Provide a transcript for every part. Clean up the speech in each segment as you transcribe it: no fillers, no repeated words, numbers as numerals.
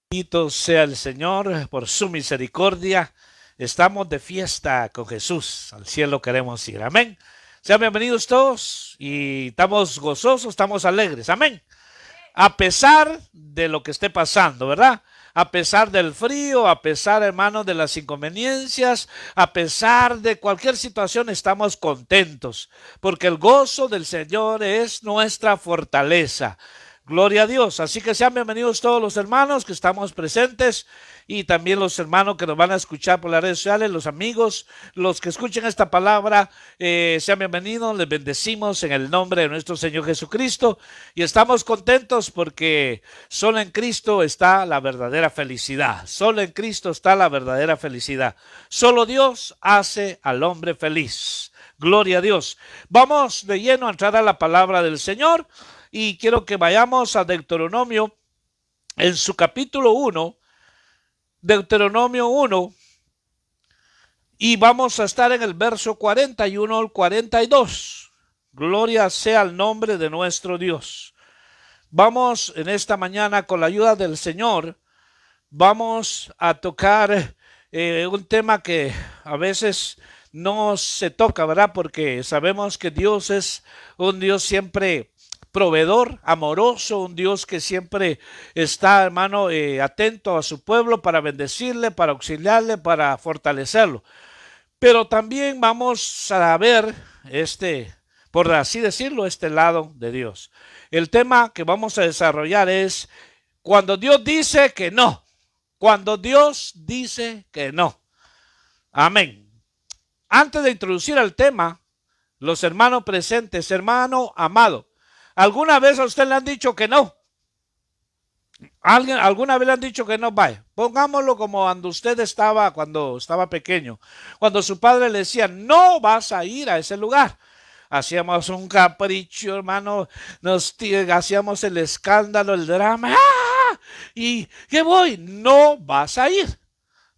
Bendito sea el Señor por su misericordia. Estamos de fiesta con Jesús. Al cielo queremos ir. Amén. Sean bienvenidos todos y estamos gozosos, estamos alegres. Amén. A pesar de lo que esté pasando, ¿verdad? A pesar del frío, a pesar, hermanos, de las inconveniencias, a pesar de cualquier situación, estamos contentos, porque el gozo del Señor es nuestra fortaleza. Gloria a Dios. Así que sean bienvenidos todos los hermanos que estamos presentes y también los hermanos que nos van a escuchar por las redes sociales, los amigos, los que escuchen esta palabra, sean bienvenidos, les bendecimos en el nombre de nuestro Señor Jesucristo y estamos contentos porque solo en Cristo está la verdadera felicidad, solo en Cristo está la verdadera felicidad, solo Dios hace al hombre feliz. Gloria a Dios. Vamos de lleno a entrar a la palabra del Señor. Y quiero que vayamos a Deuteronomio en su capítulo 1, Deuteronomio 1, y vamos a estar en el verso 41 al 42. Gloria sea al nombre de nuestro Dios. Vamos en esta mañana con la ayuda del Señor, vamos a tocar un tema que a veces no se toca, ¿verdad? Porque sabemos que Dios es un Dios siempre proveedor, amoroso, un Dios que siempre está, hermano, atento a su pueblo para bendecirle, para auxiliarle, para fortalecerlo. Pero también vamos a ver por así decirlo, este lado de Dios. El tema que vamos a desarrollar es cuando Dios dice que no. Cuando Dios dice que no. Amén. Antes de introducir al tema, los hermanos presentes, hermano amado, ¿alguna vez a usted le han dicho que no? ¿Alguna vez le han dicho que no? Vaya, pongámoslo como cuando estaba pequeño, cuando su padre le decía, no vas a ir a ese lugar. Hacíamos un capricho, hermano, hacíamos el escándalo, el drama. ¡Ah! ¿Y qué voy? No vas a ir,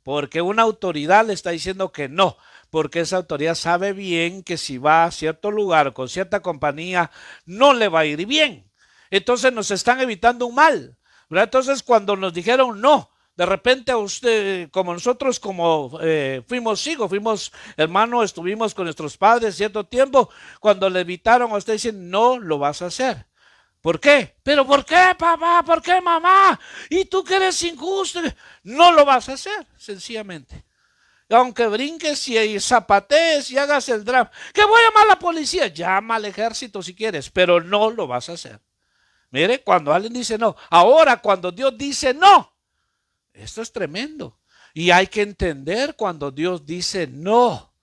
porque una autoridad le está diciendo que no, porque esa autoridad sabe bien que si va a cierto lugar con cierta compañía, no le va a ir bien. Entonces nos están evitando un mal, ¿verdad? Entonces cuando nos dijeron no, de repente a usted, como nosotros, fuimos hijos, fuimos hermanos, estuvimos con nuestros padres cierto tiempo, cuando le evitaron a usted dicen no lo vas a hacer. ¿Por qué? ¿Pero por qué, papá? ¿Por qué, mamá? ¿Y tú que eres injusto? No lo vas a hacer, sencillamente. Aunque brinques y zapatees y hagas el drama. ¿Que voy a llamar a la policía? Llama al ejército si quieres, pero no lo vas a hacer. Mire, cuando alguien dice no. Ahora, cuando Dios dice no, esto es tremendo. Y hay que entender cuando Dios dice no.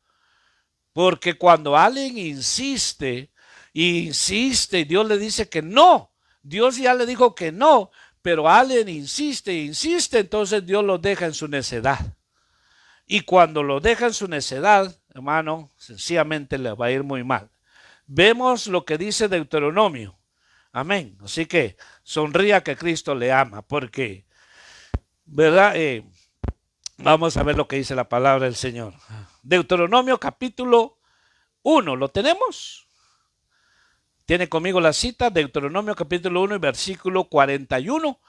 Porque cuando alguien insiste, y Dios le dice que no. Dios ya le dijo que no, pero alguien insiste, entonces Dios lo deja en su necedad. Y cuando lo deja en su necedad, hermano, sencillamente le va a ir muy mal. Vemos lo que dice Deuteronomio. Amén. Así que sonría que Cristo le ama, porque, ¿verdad? Vamos a ver lo que dice la palabra del Señor. Deuteronomio capítulo 1, ¿lo tenemos? Tiene conmigo la cita, Deuteronomio capítulo 1 y versículo 41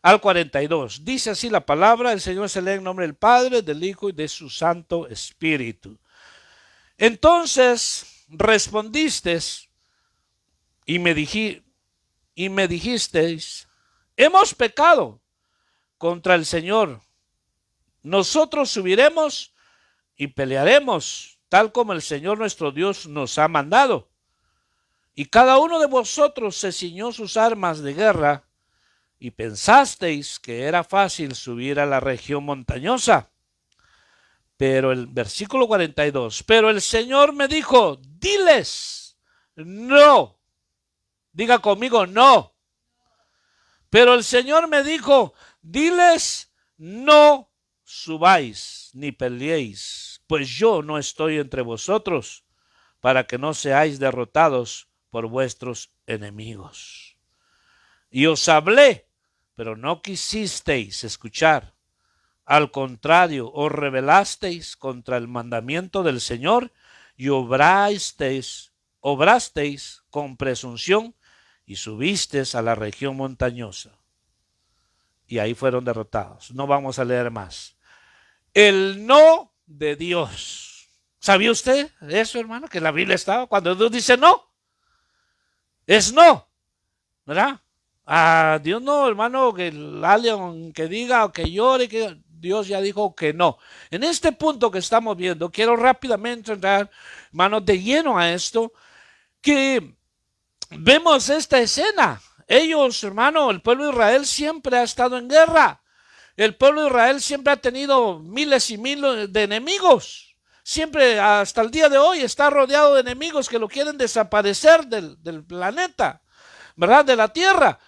al 42. Dice así la palabra, el Señor se lee en nombre del Padre, del Hijo y de su Santo Espíritu. Entonces respondiste y me dijisteis, hemos pecado contra el Señor. Nosotros subiremos y pelearemos, tal como el Señor nuestro Dios nos ha mandado. Y cada uno de vosotros se ciñó sus armas de guerra y pensasteis que era fácil subir a la región montañosa. Pero el versículo 42, pero el Señor me dijo, diles, no. Diga conmigo, no. Pero el Señor me dijo, diles, no subáis ni peleéis, pues yo no estoy entre vosotros, para que no seáis derrotados por vuestros enemigos. Y os hablé, pero no quisisteis escuchar. Al contrario, os rebelasteis contra el mandamiento del Señor y obrasteis con presunción y subisteis a la región montañosa. y ahí fueron derrotados. No vamos a leer más. El no de Dios. ¿Sabía usted eso, hermano? Que en la Biblia estaba. Cuando Dios dice no, es no, ¿verdad? A Dios no, hermano, que alguien que diga o que llore, que Dios ya dijo que no. En este punto que estamos viendo, quiero rápidamente entrar, hermano, de lleno a esto, que vemos esta escena. Ellos, hermano, el pueblo de Israel siempre ha estado en guerra. El pueblo de Israel siempre ha tenido miles y miles de enemigos. Siempre, hasta el día de hoy, está rodeado de enemigos que lo quieren desaparecer del planeta, ¿verdad? De la tierra.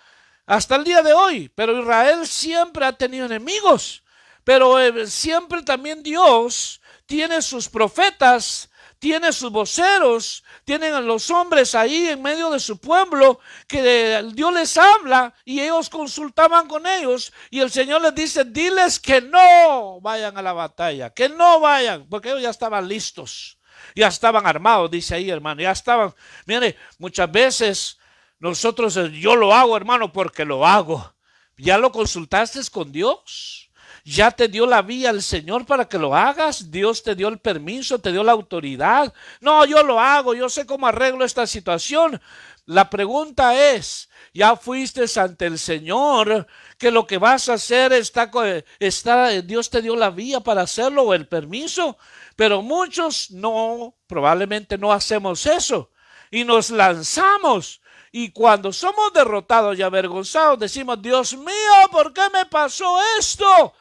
Hasta el día de hoy. Pero Israel siempre ha tenido enemigos. Pero siempre también Dios tiene sus profetas, tiene sus voceros, tienen a los hombres ahí en medio de su pueblo que Dios les habla y ellos consultaban con ellos y el Señor les dice, diles que no vayan a la batalla, que no vayan, porque ellos ya estaban listos, ya estaban armados, dice ahí, hermano, ya estaban. Mire, muchas veces nosotros, yo lo hago, hermano, porque lo hago. ¿Ya lo consultaste con Dios? ¿Ya te dio la vía el Señor para que lo hagas? ¿Dios te dio el permiso, te dio la autoridad? No, yo lo hago, yo sé cómo arreglo esta situación. La pregunta es, ¿ya fuiste ante el Señor? Que lo que vas a hacer Dios te dio la vía para hacerlo o el permiso. Pero muchos no, probablemente no hacemos eso y nos lanzamos. Y cuando somos derrotados y avergonzados, decimos, Dios mío, ¿por qué me pasó esto?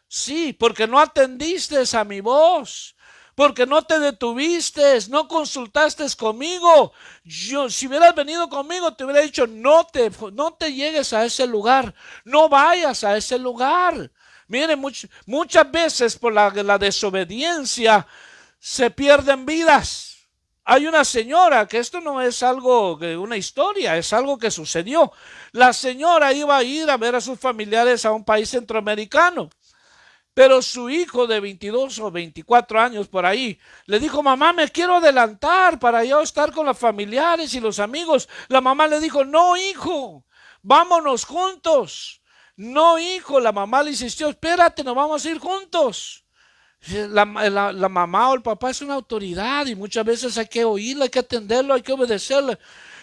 Sí, porque no atendiste a mi voz, porque no te detuviste, no consultaste conmigo. Yo, si hubieras venido conmigo, te hubiera dicho, no te llegues a ese lugar, no vayas a ese lugar. Miren, muchas veces por la desobediencia se pierden vidas. Hay una señora, que esto no es algo, una historia, es algo que sucedió. La señora iba a ir a ver a sus familiares a un país centroamericano. Pero su hijo de 22 o 24 años por ahí le dijo, mamá, me quiero adelantar para yo estar con los familiares y los amigos. La mamá le dijo, no, hijo, vámonos juntos. No, hijo, la mamá le insistió, espérate, nos vamos a ir juntos. La mamá o el papá es una autoridad y muchas veces hay que oírla, hay que atenderlo, hay que obedecerle.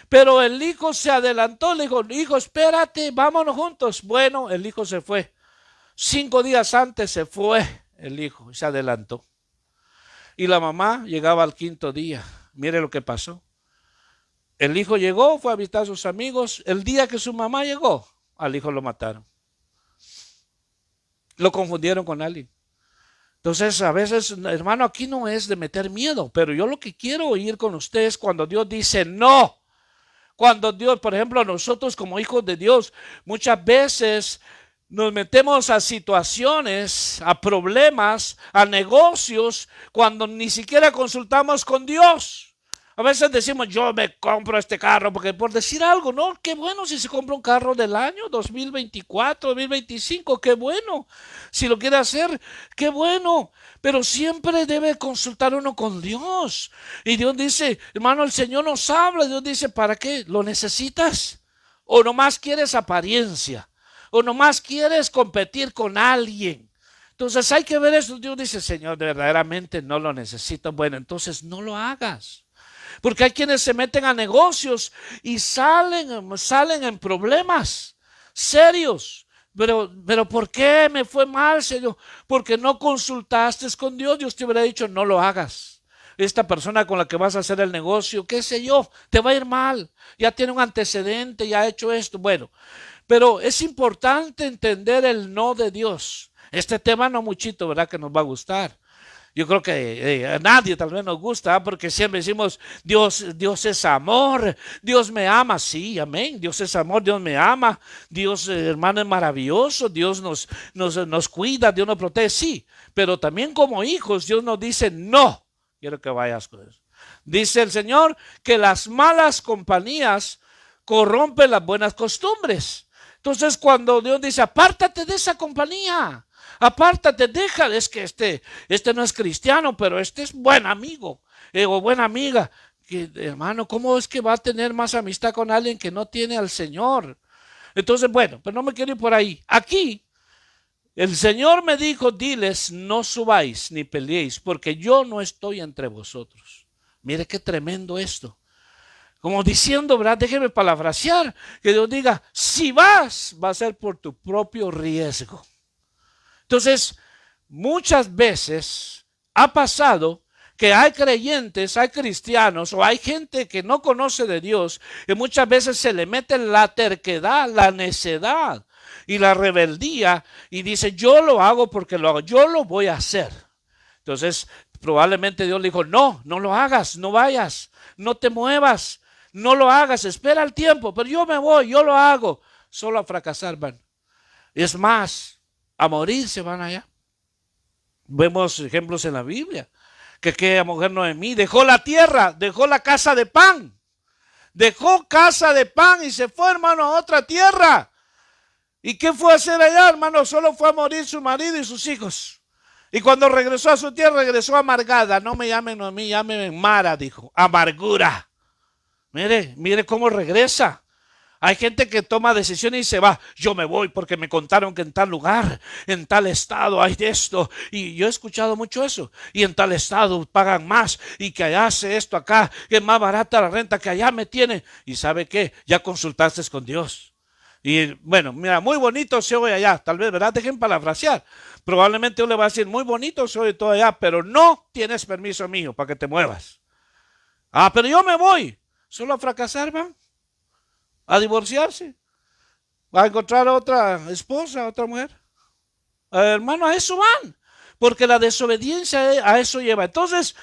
Pero el hijo se adelantó, le dijo, hijo, espérate, vámonos juntos. Bueno, el hijo se fue. 5 días antes se fue el hijo y se adelantó. Y la mamá llegaba al 5.º día. Mire lo que pasó. El hijo llegó, fue a visitar a sus amigos. El día que su mamá llegó, al hijo lo mataron. Lo confundieron con alguien. Entonces, a veces, hermano, aquí no es de meter miedo, pero yo lo que quiero oír con ustedes cuando Dios dice no. Cuando Dios, por ejemplo, nosotros como hijos de Dios, muchas veces nos metemos a situaciones, a problemas, a negocios, cuando ni siquiera consultamos con Dios. A veces decimos, yo me compro este carro, porque por decir algo, ¿no? Qué bueno si se compra un carro del año 2024, 2025, qué bueno. Si lo quiere hacer, qué bueno. Pero siempre debe consultar uno con Dios. Y Dios dice, hermano, el Señor nos habla. Dios dice, ¿para qué? ¿Lo necesitas? ¿O nomás quieres apariencia? ¿O nomás quieres competir con alguien? Entonces hay que ver eso. Dios dice, Señor, verdaderamente no lo necesito. Bueno, entonces no lo hagas. Porque hay quienes se meten a negocios y salen en problemas serios. Pero ¿por qué me fue mal, Señor? Porque no consultaste con Dios. Dios te hubiera dicho, no lo hagas. Esta persona con la que vas a hacer el negocio, qué sé yo, te va a ir mal. Ya tiene un antecedente, ya ha hecho esto. Bueno, pero es importante entender el no de Dios. Este tema no muchito, ¿verdad? Que nos va a gustar. Yo creo que a nadie tal vez nos gusta, porque siempre decimos, Dios es amor, Dios me ama, sí, amén, Dios es amor, Dios me ama, Dios, hermano, es maravilloso, Dios nos cuida, Dios nos protege, sí, pero también como hijos, Dios nos dice, no, quiero que vayas con eso. Dice el Señor que las malas compañías corrompen las buenas costumbres. Entonces cuando Dios dice, apártate de esa compañía, apártate, déjale, es que este no es cristiano, pero este es buen amigo o buena amiga. Que, hermano, ¿cómo es que va a tener más amistad con alguien que no tiene al Señor? Entonces, bueno, pero no me quiero ir por ahí. Aquí El Señor me dijo, diles, no subáis ni peleéis, porque yo no estoy entre vosotros. Mire qué tremendo esto. Como diciendo, ¿verdad? Déjeme parafrasear, que Dios diga, si vas, va a ser por tu propio riesgo. Entonces, muchas veces ha pasado que hay creyentes, hay cristianos o hay gente que no conoce de Dios, que muchas veces se le mete la terquedad, la necedad y la rebeldía y dice, yo lo hago porque lo hago, yo lo voy a hacer. Entonces, probablemente Dios le dijo, no, no lo hagas, no vayas, no te muevas, no lo hagas, espera el tiempo, pero yo me voy, yo lo hago. Solo a fracasar van. Es más, a morir se van allá. Vemos ejemplos en la Biblia. Que aquella mujer Noemí dejó la tierra, dejó la casa de pan. Dejó casa de pan y se fue, hermano, a otra tierra. ¿Y qué fue a hacer allá, hermano? Solo fue a morir su marido y sus hijos. Y cuando regresó a su tierra, regresó amargada. No me llamen Noemí, llámenme Mara, dijo. Amargura. Mire cómo regresa. Hay gente que toma decisiones y se va. Yo me voy porque me contaron que en tal lugar, en tal estado hay esto. Y yo he escuchado mucho eso. Y en tal estado pagan más. Y que allá hace esto acá. Que es más barata la renta que allá me tiene. Y ¿sabe qué? Ya consultaste con Dios. Y bueno, mira, muy bonito se oye allá. Tal vez, ¿verdad? Dejen parafrasear. Probablemente yo le va a decir, muy bonito se oye todo allá. Pero no tienes permiso mío para que te muevas. Ah, pero yo me voy. Solo a fracasar, ¿va? A divorciarse, a encontrar otra esposa, otra mujer. Hermano, a eso van, porque la desobediencia a eso lleva. Entonces,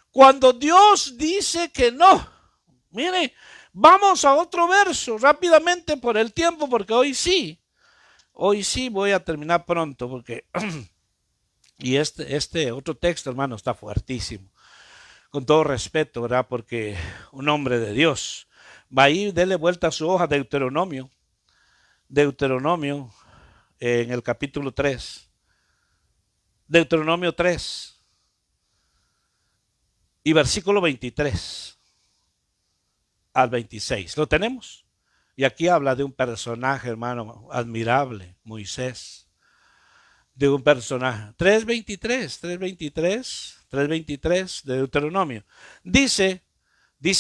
cuando Dios dice que no, mire, vamos a otro verso rápidamente por el tiempo, porque hoy sí voy a terminar pronto, porque y este otro texto, hermano, está fuertísimo. Con todo respeto, ¿verdad? Porque un hombre de Dios va ahí, dele vuelta a su hoja, Deuteronomio en el capítulo 3. Deuteronomio 3 y versículo 23 al 26. ¿Lo tenemos? Y aquí habla de un personaje, hermano, admirable, Moisés. De un personaje. 3.23 de Deuteronomio. Dice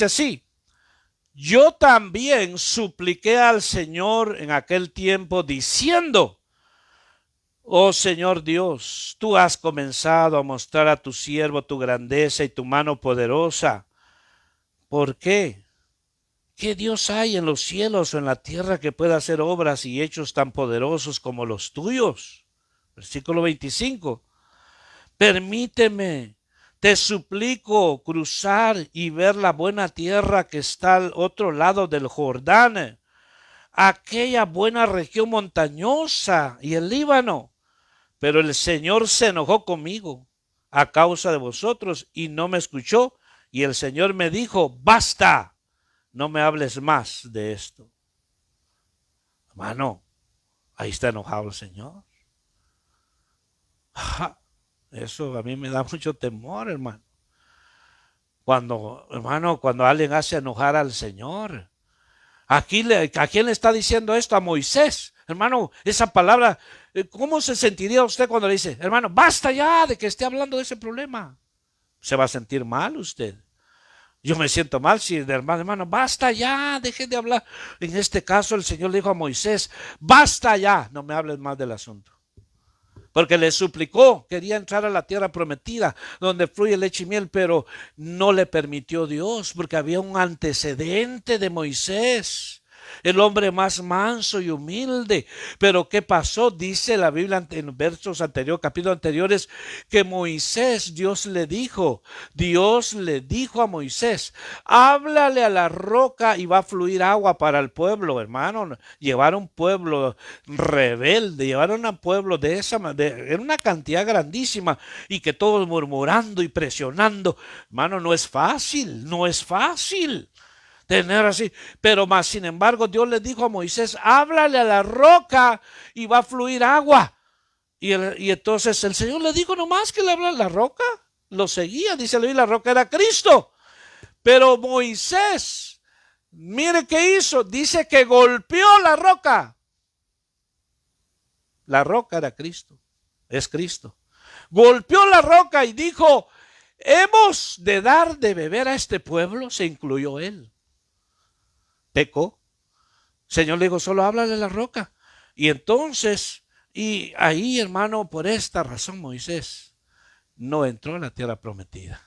así. Yo también supliqué al Señor en aquel tiempo diciendo, oh Señor Dios, tú has comenzado a mostrar a tu siervo tu grandeza y tu mano poderosa. ¿Por qué? ¿Qué Dios hay en los cielos o en la tierra que pueda hacer obras y hechos tan poderosos como los tuyos? Versículo 25. Permíteme, te suplico, cruzar y ver la buena tierra que está al otro lado del Jordán, aquella buena región montañosa y el Líbano. Pero el Señor se enojó conmigo a causa de vosotros y no me escuchó. Y el Señor me dijo, basta, no me hables más de esto. Hermano, ahí está enojado el Señor. Eso a mí me da mucho temor, hermano. Cuando alguien hace enojar al Señor. ¿A quién le está diciendo esto? A Moisés. Hermano, esa palabra, ¿cómo se sentiría usted cuando le dice, hermano, basta ya de que esté hablando de ese problema? ¿Se va a sentir mal usted? Yo me siento mal si de hermano, basta ya, deje de hablar. En este caso el Señor le dijo a Moisés, basta ya, no me hables más del asunto. Porque le suplicó, quería entrar a la tierra prometida, donde fluye leche y miel, pero no le permitió Dios, porque había un antecedente de Moisés, el hombre más manso y humilde. Pero ¿qué pasó? Dice la Biblia en versos anteriores, capítulos anteriores, que Moisés, Dios le dijo a Moisés, háblale a la roca y va a fluir agua para el pueblo, hermano. Llevar un pueblo rebelde, llevar un pueblo de esa manera, en una cantidad grandísima, y que todos murmurando y presionando, hermano, no es fácil tener así, pero más sin embargo Dios le dijo a Moisés, háblale a la roca y va a fluir agua. Y entonces el Señor le dijo nomás que le habla a la roca, lo seguía, dice la roca era Cristo. Pero Moisés, mire qué hizo, dice que golpeó la roca. La roca era Cristo. es Cristo. Golpeó la roca y dijo, hemos de dar de beber a este pueblo. Se incluyó él. Pecó. El Señor le dijo, solo háblale a la roca. Y entonces, y ahí, hermano, por esta razón Moisés no entró en la tierra prometida.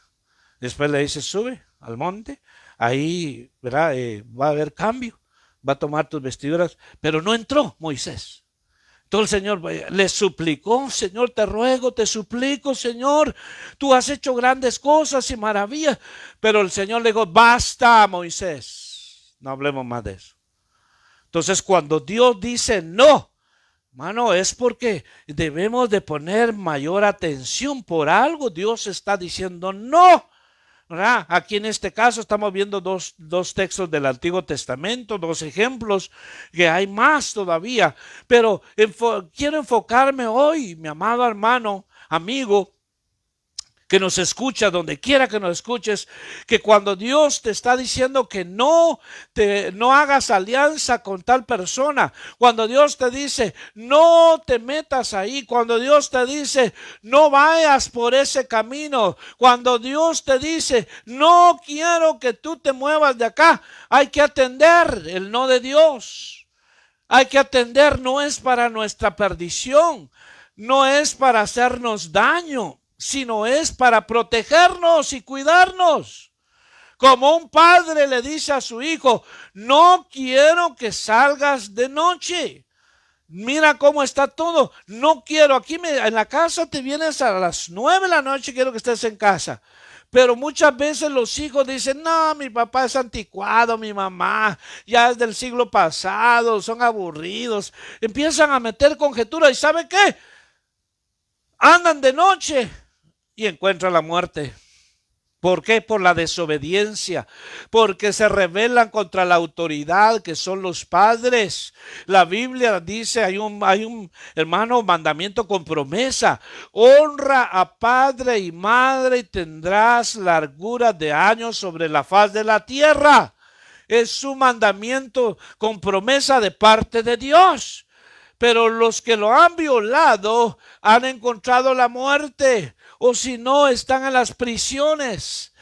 Después le dice, sube al monte, ahí ¿verdad? Va a haber cambio, va a tomar tus vestiduras, pero no entró Moisés. Entonces el Señor le suplicó, Señor, te ruego, te suplico, Señor, tú has hecho grandes cosas y maravillas, pero el Señor le dijo, basta, Moisés, no hablemos más de eso. Entonces cuando Dios dice no, hermano, es porque debemos de poner mayor atención. Por algo Dios está diciendo no, ¿verdad? Aquí en este caso estamos viendo dos textos del Antiguo Testamento, dos ejemplos, que hay más todavía, pero quiero enfocarme hoy, mi amado hermano, amigo, que nos escucha, donde quiera que nos escuches, que cuando Dios te está diciendo que no hagas alianza con tal persona, cuando Dios te dice no te metas ahí, cuando Dios te dice no vayas por ese camino, cuando Dios te dice no quiero que tú te muevas de acá, hay que atender el no de Dios. Hay que atender, no es para nuestra perdición, no es para hacernos daño, sino es para protegernos y cuidarnos. Como un padre le dice a su hijo, no quiero que salgas de noche. Mira cómo está todo. No quiero, en la casa te vienes a las 9 de la noche, quiero que estés en casa. Pero muchas veces los hijos dicen, no, mi papá es anticuado, mi mamá ya es del siglo pasado, son aburridos. Empiezan a meter conjeturas y ¿sabe qué? Andan de noche y encuentran la muerte. ¿Por qué? Por la desobediencia, porque se rebelan contra la autoridad que son los padres. La Biblia dice, hay un hermano mandamiento con promesa, honra a padre y madre y tendrás largura de años sobre la faz de la tierra. Es un mandamiento con promesa de parte de Dios. Pero los que lo han violado han encontrado la muerte, o si no, están en las prisiones.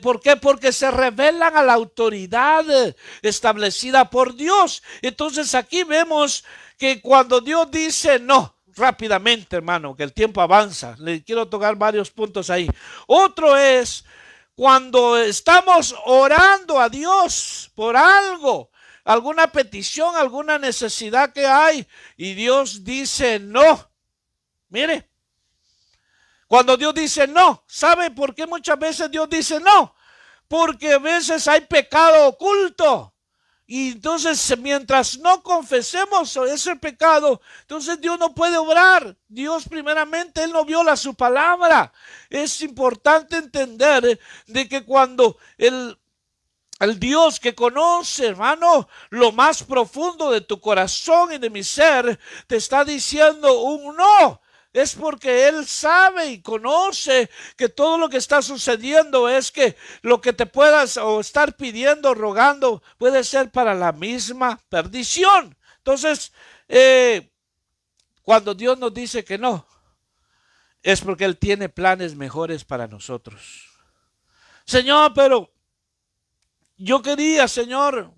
¿Por qué? Porque se rebelan a la autoridad establecida por Dios. Entonces aquí vemos que cuando Dios dice no, rápidamente, hermano, que el tiempo avanza. Le quiero tocar varios puntos ahí. Otro es cuando estamos orando a Dios por algo, alguna petición, alguna necesidad que hay, y Dios dice no. Mire, cuando Dios dice no, ¿sabe por qué muchas veces Dios dice no? Porque a veces hay pecado oculto. Y entonces mientras no confesemos ese pecado, entonces Dios no puede obrar. Dios primeramente, Él no viola su palabra. Es importante entender de que cuando el Dios que conoce, hermano, lo más profundo de tu corazón y de mi ser, te está diciendo un no. Es porque Él sabe y conoce que todo lo que está sucediendo es que lo que te puedas o estar pidiendo, rogando, puede ser para la misma perdición. Entonces, cuando Dios nos dice que no, es porque Él tiene planes mejores para nosotros. Señor, pero yo quería, Señor,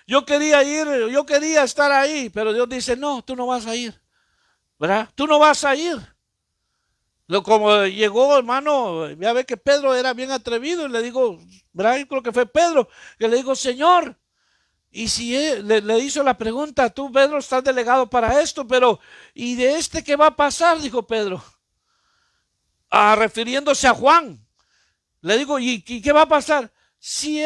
yo quería ir, yo quería estar ahí, pero Dios dice, no, tú no vas a ir, ¿verdad? Tú no vas a ir. Como llegó, hermano, ya ve que Pedro era bien atrevido y le digo, ¿verdad? Yo creo que fue Pedro, que le digo, Señor, y si le hizo la pregunta, tú, Pedro, estás delegado para esto, pero ¿y de este qué va a pasar? Dijo Pedro, refiriéndose a Juan. Le digo, ¿y qué va a pasar? Si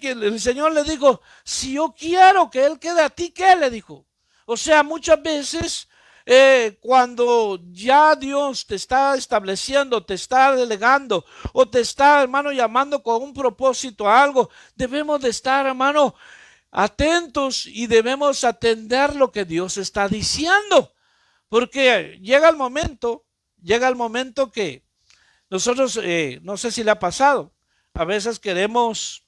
que el Señor le dijo, si yo quiero que él quede a ti, ¿qué? Le dijo. O sea, muchas veces cuando ya Dios te está estableciendo, te está delegando o te está, hermano, llamando con un propósito a algo, debemos de estar, hermano, atentos y debemos atender lo que Dios está diciendo. Porque llega el momento que nosotros, no sé si le ha pasado, a veces queremos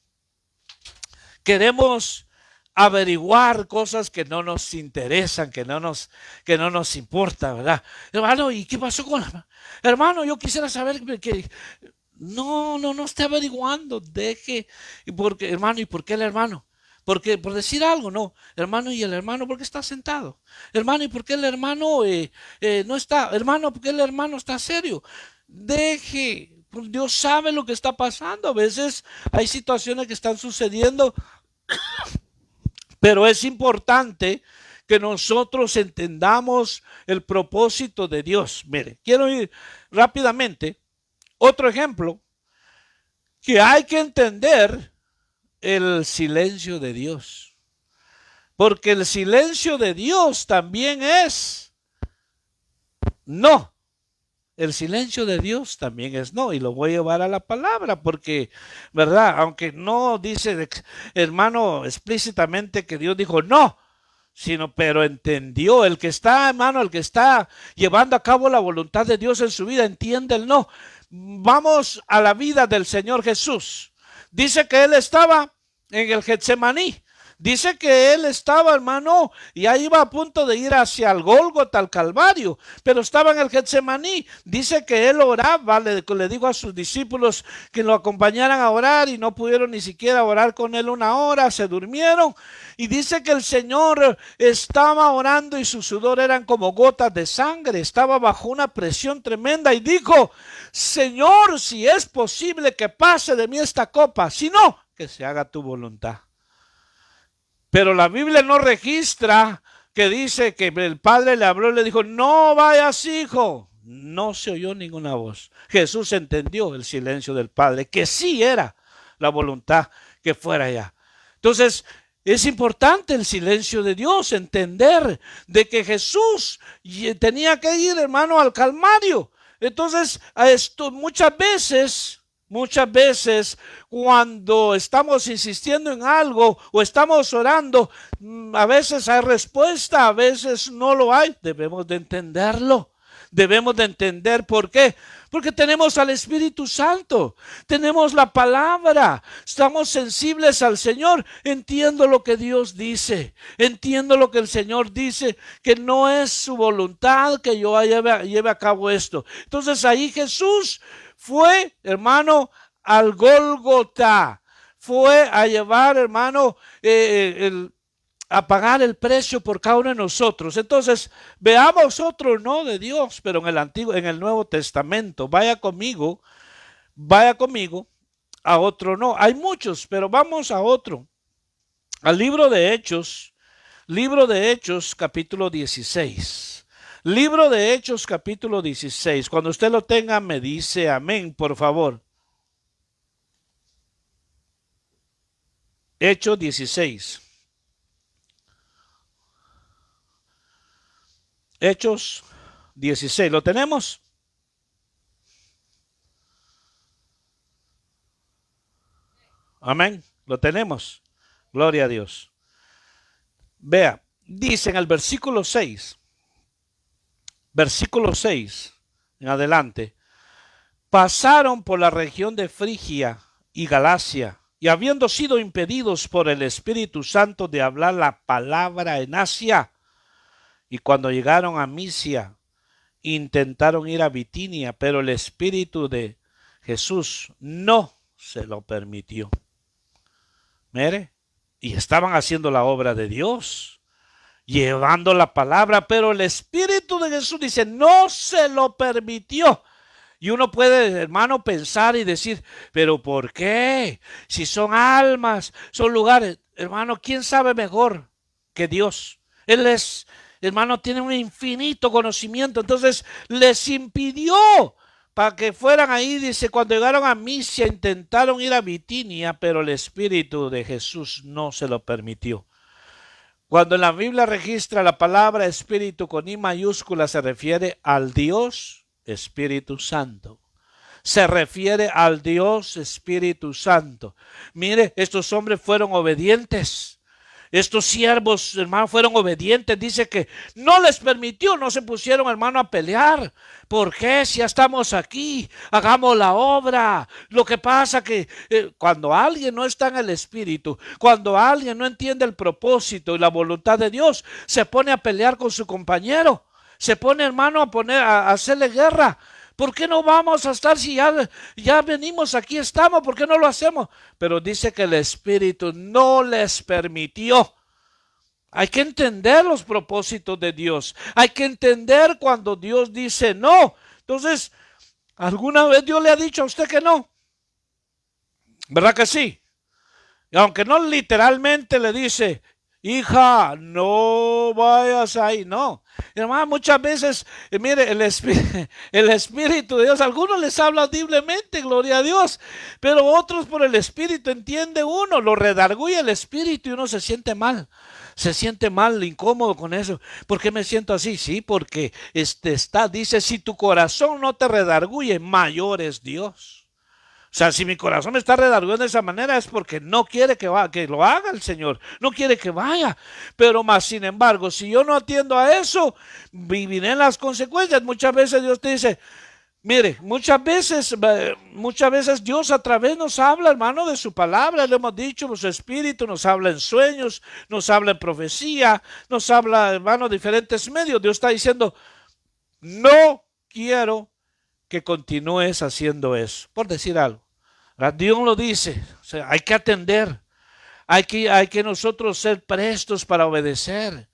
averiguar cosas que no nos interesan, que no nos importa, ¿verdad? Hermano, ¿y qué pasó con la... Hermano, yo quisiera saber que... No esté averiguando, deje, y porque, hermano, ¿y por qué el hermano? Porque, por decir algo, no, hermano, ¿y el hermano por qué está sentado? Hermano, ¿y por qué el hermano no está? Hermano, ¿por qué el hermano está serio? Deje, pues Dios sabe lo que está pasando. A veces hay situaciones que están sucediendo, pero es importante que nosotros entendamos el propósito de Dios. Mire, quiero ir rápidamente. Otro ejemplo, que hay que entender el silencio de Dios. Porque el silencio de Dios también es no. El silencio de Dios también es no, y lo voy a llevar a la palabra, porque, ¿verdad? Aunque no dice, hermano, explícitamente que Dios dijo no, sino, pero entendió, el que está, hermano, el que está llevando a cabo la voluntad de Dios en su vida, entiende el no. Vamos a la vida del Señor Jesús. Dice que Él estaba en el Getsemaní. Dice que él estaba, hermano, y ahí iba a punto de ir hacia el Gólgota, al Calvario, pero estaba en el Getsemaní. Dice que él oraba, le dijo a sus discípulos que lo acompañaran a orar y no pudieron ni siquiera orar con él una hora, se durmieron. Y dice que el Señor estaba orando y su sudor eran como gotas de sangre, estaba bajo una presión tremenda y dijo, Señor, si es posible que pase de mí esta copa, si no, que se haga tu voluntad. Pero la Biblia no registra que dice que el padre le habló y le dijo, no vayas, hijo. No se oyó ninguna voz. Jesús entendió el silencio del padre, que sí era la voluntad que fuera allá. Entonces, es importante el silencio de Dios, entender de que Jesús tenía que ir, hermano, al Calvario. Entonces, a esto muchas veces cuando estamos insistiendo en algo o estamos orando, a veces hay respuesta, a veces no lo hay. Debemos de entenderlo. Debemos de entender por qué. Porque tenemos al Espíritu Santo, tenemos la palabra, estamos sensibles al Señor. Entiendo lo que Dios dice, entiendo lo que el Señor dice, que no es su voluntad que yo lleve a cabo esto. Entonces ahí Jesús fue, hermano, al Gólgota, fue a llevar, hermano, a pagar el precio por cada uno de nosotros. Entonces, veamos otro no de Dios, pero en el Nuevo Testamento. Vaya conmigo a otro no. Hay muchos, pero vamos a otro. Al libro de Hechos, capítulo 16. Libro de Hechos, capítulo 16. Cuando usted lo tenga, me dice amén, por favor. Hechos 16. Hechos 16. ¿Lo tenemos? Amén. Lo tenemos. Gloria a Dios. Vea, dice en el versículo 6. Versículo 6 en adelante. Pasaron por la región de Frigia y Galacia, y habiendo sido impedidos por el Espíritu Santo de hablar la palabra en Asia, y cuando llegaron a Misia, intentaron ir a Bitinia, pero el Espíritu de Jesús no se lo permitió. Mire, y estaban haciendo la obra de Dios, llevando la palabra, pero el Espíritu de Jesús dice, no se lo permitió. Y uno puede, hermano, pensar y decir, pero ¿por qué? Si son almas, son lugares. Hermano, ¿quién sabe mejor que Dios? Él es, hermano, tiene un infinito conocimiento. Entonces les impidió para que fueran ahí. Dice, cuando llegaron a Misia intentaron ir a Bitinia, pero el Espíritu de Jesús no se lo permitió. Cuando en la Biblia registra la palabra Espíritu con I mayúscula, se refiere al Dios Espíritu Santo. Se refiere al Dios Espíritu Santo. Mire, estos hombres fueron obedientes. Estos siervos, hermano, fueron obedientes. Dice que no les permitió, no se pusieron, hermano, a pelear. ¿Por qué? Si ya estamos aquí, hagamos la obra. Lo que pasa que cuando alguien no está en el Espíritu, cuando alguien no entiende el propósito y la voluntad de Dios, se pone a pelear con su compañero. Se pone, hermano, a hacerle guerra. ¿Por qué no vamos a estar si ya venimos, aquí estamos? ¿Por qué no lo hacemos? Pero dice que el Espíritu no les permitió. Hay que entender los propósitos de Dios. Hay que entender cuando Dios dice no. Entonces, ¿alguna vez Dios le ha dicho a usted que no? ¿Verdad que sí? Y aunque no literalmente le dice, hija, no vayas ahí, no. Hermano, muchas veces, mire, el Espíritu de Dios, a algunos les habla audiblemente, gloria a Dios, pero otros por el Espíritu entiende uno, lo redarguye el Espíritu y uno se siente mal, incómodo con eso. ¿Por qué me siento así? Sí, porque dice, si tu corazón no te redarguye, mayor es Dios. O sea, si mi corazón me está redarguyendo de esa manera es porque no quiere que lo haga el Señor, no quiere que vaya. Pero más sin embargo, si yo no atiendo a eso, viviré en las consecuencias. Muchas veces Dios te dice, mire, muchas veces Dios a través nos habla, hermano, de su palabra. Le hemos dicho, su Espíritu nos habla en sueños, nos habla en profecía, nos habla, hermano, diferentes medios. Dios está diciendo, no quiero que continúes haciendo eso, por decir algo. Dios lo dice, o sea, hay que atender, hay que nosotros ser prestos para obedecer,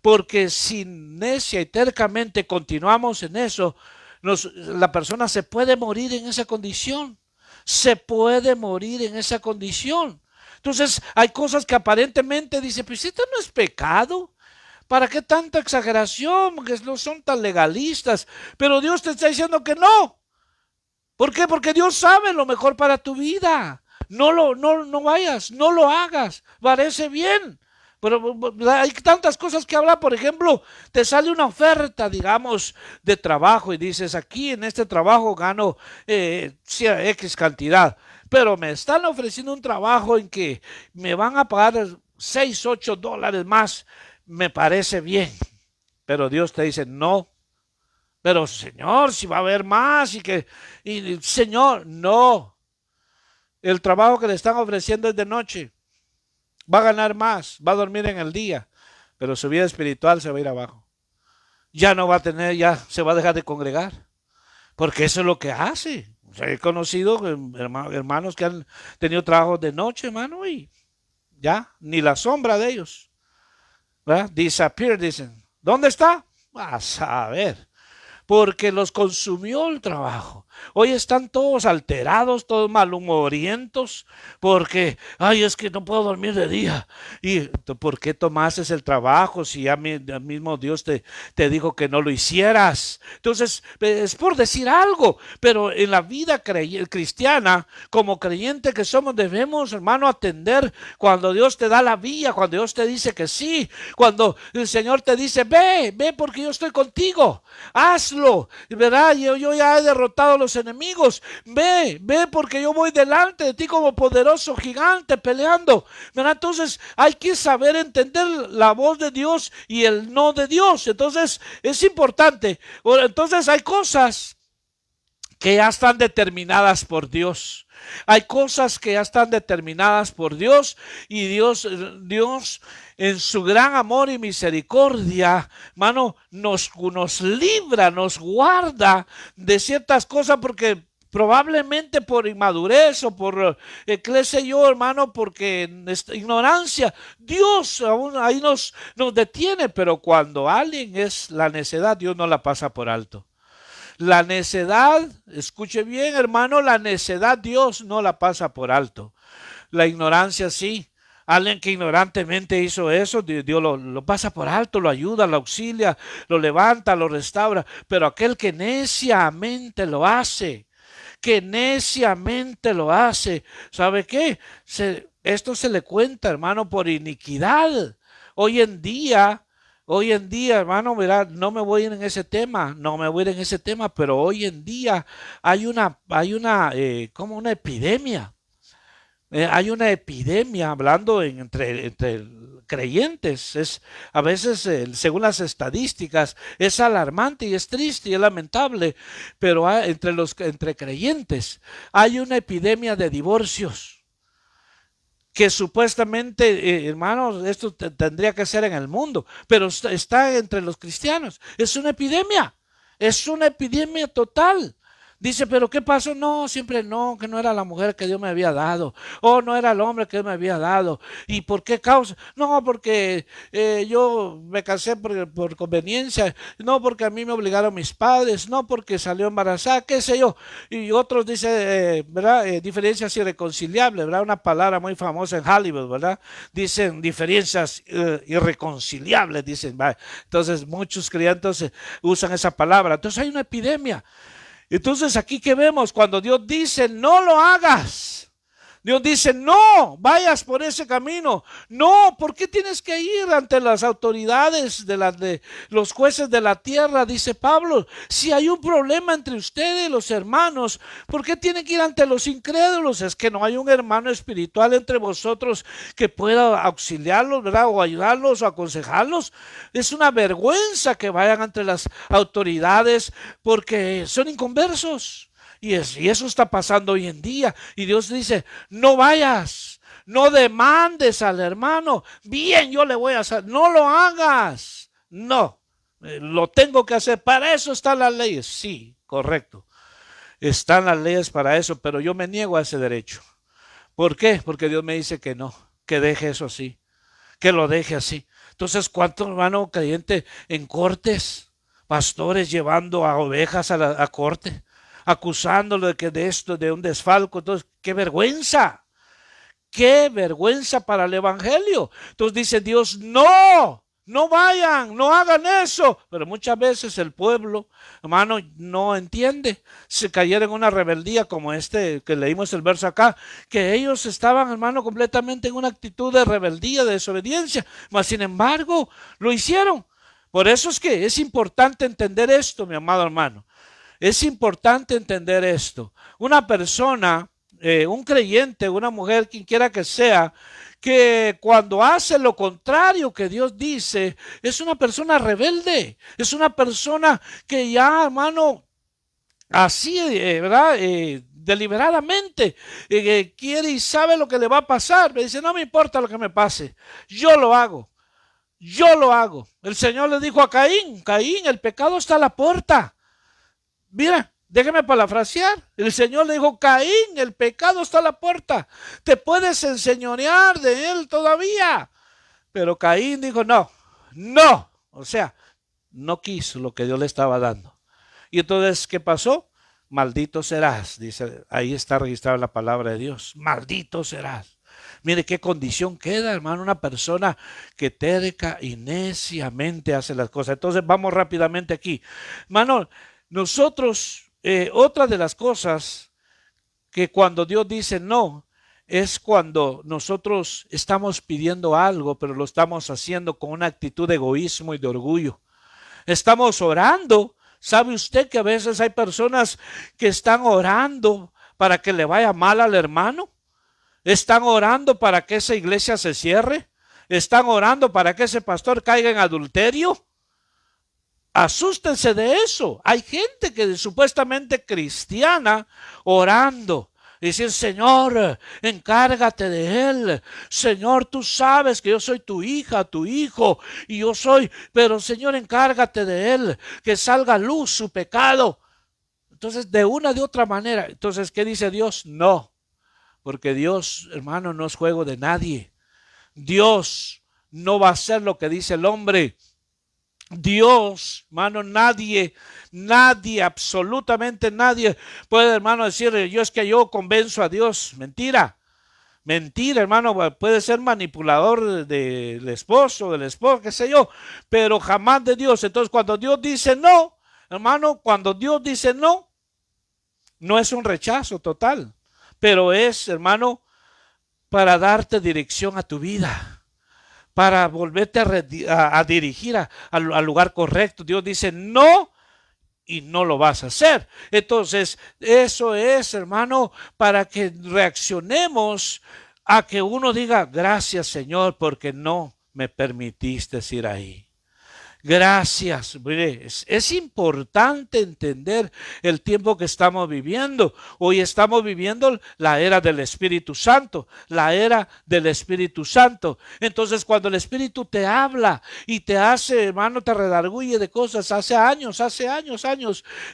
porque si necia y tercamente continuamos en eso, la persona se puede morir en esa condición, Entonces hay cosas que aparentemente dice, pues esto no es pecado. ¿Para qué tanta exageración? Que no son tan legalistas. Pero Dios te está diciendo que no. ¿Por qué? Porque Dios sabe lo mejor para tu vida. No vayas, no lo hagas. Parece bien. Pero hay tantas cosas que hablar. Por ejemplo, te sale una oferta, digamos, de trabajo y dices, aquí en este trabajo gano X cantidad. Pero me están ofreciendo un trabajo en que me van a pagar 6, 8 dólares más. Me parece bien, pero Dios te dice no, pero Señor, si va a haber más y Señor, no, el trabajo que le están ofreciendo es de noche, va a ganar más, va a dormir en el día, pero su vida espiritual se va a ir abajo, ya no va a tener, ya se va a dejar de congregar, porque eso es lo que hace. O sea, he conocido hermanos que han tenido trabajos de noche, hermano, y ya, ni la sombra de ellos. ¿Verdad? Disappear, dicen. ¿Dónde está? A saber. Porque los consumió el trabajo. Hoy están todos alterados, todos malhumorientos, porque, ay, es que no puedo dormir de día. ¿Y por qué tomaste el trabajo si ya mismo Dios te dijo que no lo hicieras? Entonces, es por decir algo, pero en la vida cristiana, como creyente que somos, debemos, hermano, atender cuando Dios te da la vía, cuando Dios te dice que sí, cuando el Señor te dice, ve porque yo estoy contigo, hazlo, ¿verdad? Yo ya he derrotado a los enemigos, ve porque yo voy delante de ti como poderoso gigante peleando, ¿verdad? Entonces hay que saber entender la voz de Dios y el no de Dios. Entonces es importante. Entonces hay cosas que ya están determinadas por Dios. Hay cosas que ya están determinadas por Dios y Dios en su gran amor y misericordia, hermano, nos libra, nos guarda de ciertas cosas porque probablemente por inmadurez o por, qué sé yo, hermano, porque ignorancia, Dios aún ahí nos detiene, pero cuando alguien es la necedad, Dios no la pasa por alto. La necedad, escuche bien, hermano, la necedad Dios no la pasa por alto. La ignorancia sí. Alguien que ignorantemente hizo eso, Dios lo pasa por alto, lo ayuda, lo auxilia, lo levanta, lo restaura. Pero aquel que neciamente lo hace, ¿sabe qué? Esto se le cuenta, hermano, por iniquidad. Hoy en día, hermano, mira, no me voy a ir en ese tema, pero hoy en día hay una como una epidemia Hay una epidemia hablando entre creyentes. A veces, según las estadísticas, es alarmante y es triste y es lamentable, pero entre creyentes hay una epidemia de divorcios que supuestamente, hermanos, esto tendría que ser en el mundo, pero está entre los cristianos. Es una epidemia total. Dice, pero ¿qué pasó? No, siempre no, que no era la mujer que Dios me había dado, o no era el hombre que Dios me había dado. ¿Y por qué causa? No, porque yo me casé por conveniencia, no porque a mí me obligaron mis padres, no porque salió embarazada, qué sé yo. Y otros dicen, ¿verdad? Diferencias irreconciliables, ¿verdad? Una palabra muy famosa en Hollywood, ¿verdad? Dicen diferencias irreconciliables, dicen. ¿Verdad? Entonces muchos creyentes usan esa palabra. Entonces hay una epidemia. Entonces aquí que vemos cuando Dios dice no lo hagas. Dios dice no vayas por ese camino. No, ¿por qué tienes que ir ante las autoridades de los jueces de la tierra? Dice Pablo, si hay un problema entre ustedes los hermanos, ¿por qué tienen que ir ante los incrédulos? Es que no hay un hermano espiritual entre vosotros que pueda auxiliarlos, ¿verdad? O ayudarlos o aconsejarlos. Es una vergüenza que vayan ante las autoridades porque son inconversos. Y eso está pasando hoy en día. Y Dios dice, no vayas, no demandes al hermano. Bien, yo le voy a hacer. No lo hagas. No, lo tengo que hacer. Para eso están las leyes. Sí, correcto. Están las leyes para eso, pero yo me niego a ese derecho. ¿Por qué? Porque Dios me dice que no, que deje eso así, que lo deje así. Entonces, ¿cuántos hermanos creyentes en cortes, pastores llevando a ovejas a corte? Acusándolo de esto, de un desfalco. Entonces, qué vergüenza para el evangelio. Entonces dice Dios, no vayan, no hagan eso. Pero muchas veces el pueblo, hermano, no entiende. Se cayeron en una rebeldía como que leímos el verso acá, que ellos estaban, hermano, completamente en una actitud de rebeldía, de desobediencia, mas sin embargo lo hicieron. Por eso es que es importante entender esto, mi amado hermano. Es importante entender esto. Una persona, un creyente, una mujer, quien quiera que sea, que cuando hace lo contrario que Dios dice, es una persona rebelde, es una persona que ya, hermano, así, ¿verdad? Deliberadamente quiere y sabe lo que le va a pasar. Me dice, no me importa lo que me pase, yo lo hago. El Señor le dijo a Caín, el pecado está a la puerta. Mira, déjeme parafrasear. El Señor le dijo, Caín, el pecado está a la puerta. Te puedes enseñorear de él todavía. Pero Caín dijo, no. O sea, no quiso lo que Dios le estaba dando. Y entonces, ¿qué pasó? Maldito serás. Dice, ahí está registrada la palabra de Dios. Maldito serás. Mire qué condición queda, hermano, una persona que terca y neciamente hace las cosas. Entonces, vamos rápidamente aquí. Hermano, nosotros, otra de las cosas que cuando Dios dice no, es cuando nosotros estamos pidiendo algo, pero lo estamos haciendo con una actitud de egoísmo y de orgullo. Estamos orando. ¿Sabe usted que a veces hay personas que están orando para que le vaya mal al hermano? ¿Están orando para que esa iglesia se cierre? ¿Están orando para que ese pastor caiga en adulterio? Asústense de eso. Hay gente que es supuestamente cristiana orando. Dicen, Señor, encárgate de él. Señor, tú sabes que yo soy tu hija, tu hijo, y yo soy, pero Señor, encárgate de él, que salga a luz su pecado. Entonces, de una de otra manera. Entonces, ¿qué dice Dios? No, porque Dios, hermano, no es juego de nadie. Dios no va a hacer lo que dice el hombre. Dios, hermano, nadie, absolutamente nadie puede, hermano, decir, yo convenzo a Dios. Mentira, hermano, puede ser manipulador del esposo, qué sé yo, pero jamás de Dios. Entonces, cuando Dios dice no, hermano, no es un rechazo total, pero es, hermano, para darte dirección a tu vida, para volverte a dirigir al lugar correcto. Dios dice no y no lo vas a hacer. Entonces, eso es, hermano, para que reaccionemos a que uno diga, gracias Señor, porque no me permitiste ir ahí. Gracias. Mire, es importante entender el tiempo que estamos viviendo. Hoy estamos viviendo la era del Espíritu Santo, la era del Espíritu Santo. Entonces, cuando el Espíritu te habla y te hace, hermano, te redarguye de cosas. Hace años,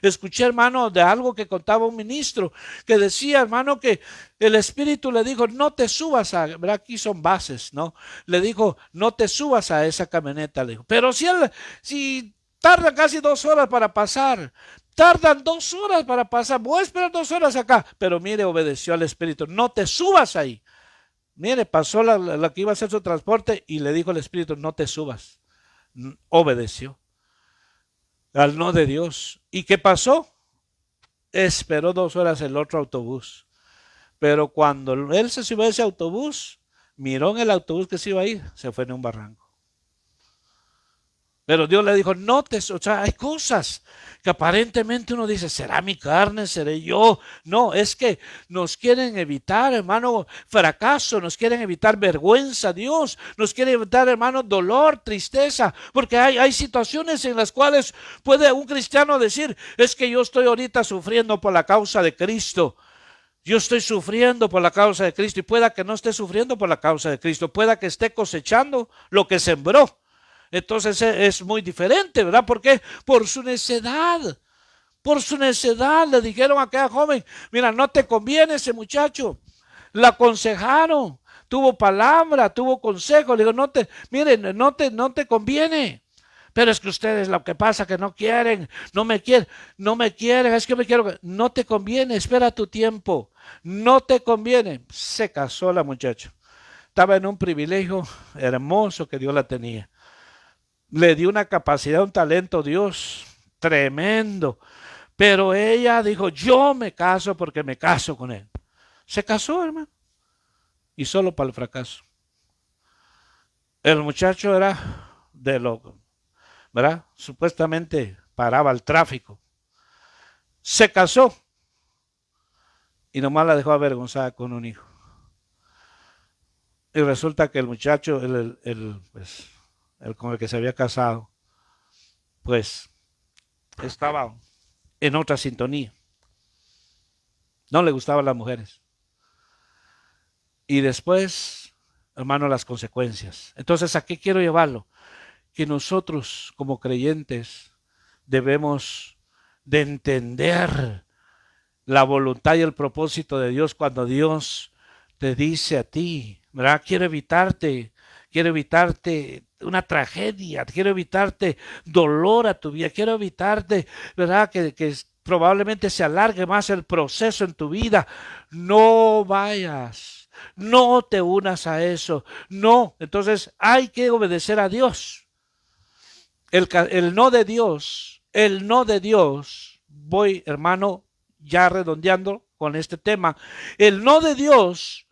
escuché, hermano, de algo que contaba un ministro que decía, hermano, que el Espíritu le dijo, no te subas a, ¿verdad? Aquí son bases, ¿no? Le dijo, no te subas a esa camioneta, le dijo. Pero si tardan casi 2 horas para pasar, tardan 2 horas para pasar, voy a esperar 2 horas acá. Pero mire, obedeció al Espíritu, no te subas ahí. Mire, pasó la que iba a hacer su transporte y le dijo al Espíritu, no te subas. Obedeció al no de Dios. ¿Y qué pasó? Esperó 2 horas el otro autobús. Pero cuando él se subió a ese autobús, miró en el autobús que se iba a ir, se fue en un barranco. Pero Dios le dijo, no te, o sea, hay cosas que aparentemente uno dice, ¿será mi carne? ¿Seré yo? No, es que nos quieren evitar, hermano, fracaso, nos quieren evitar vergüenza, Dios, nos quiere evitar, hermano, dolor, tristeza, porque hay situaciones en las cuales puede un cristiano decir, es que yo estoy ahorita sufriendo por la causa de Cristo. Yo estoy sufriendo por la causa de Cristo y pueda que no esté sufriendo por la causa de Cristo, pueda que esté cosechando lo que sembró. Entonces es muy diferente, ¿verdad? ¿Por qué? Por su necedad. Por su necedad le dijeron a aquella joven, mira, no te conviene ese muchacho. La aconsejaron, tuvo palabra, tuvo consejo. Le digo, miren, no te conviene. Pero es que ustedes lo que pasa que no quieren, no me quieren, es que me quiero, no te conviene, espera tu tiempo, no te conviene. Se casó la muchacha, estaba en un privilegio hermoso que Dios la tenía, le dio una capacidad, un talento Dios tremendo, pero ella dijo, yo me caso porque me caso con él. Se casó, hermano, y solo para el fracaso. El muchacho era de loco, ¿verdad? Supuestamente paraba el tráfico. Se casó y nomás la dejó avergonzada con un hijo. Y resulta que el muchacho, pues, el con el que se había casado, pues estaba en otra sintonía. No le gustaban las mujeres. Y después, hermano, las consecuencias. Entonces, ¿a qué quiero llevarlo? Que nosotros como creyentes debemos de entender la voluntad y el propósito de Dios cuando Dios te dice a ti, ¿verdad? Quiero evitarte una tragedia, quiero evitarte dolor a tu vida, quiero evitarte, ¿verdad? Que probablemente se alargue más el proceso en tu vida. No vayas, no te unas a eso, no. Entonces hay que obedecer a Dios. El no de Dios, voy, hermano, ya redondeando con este tema, el no de Dios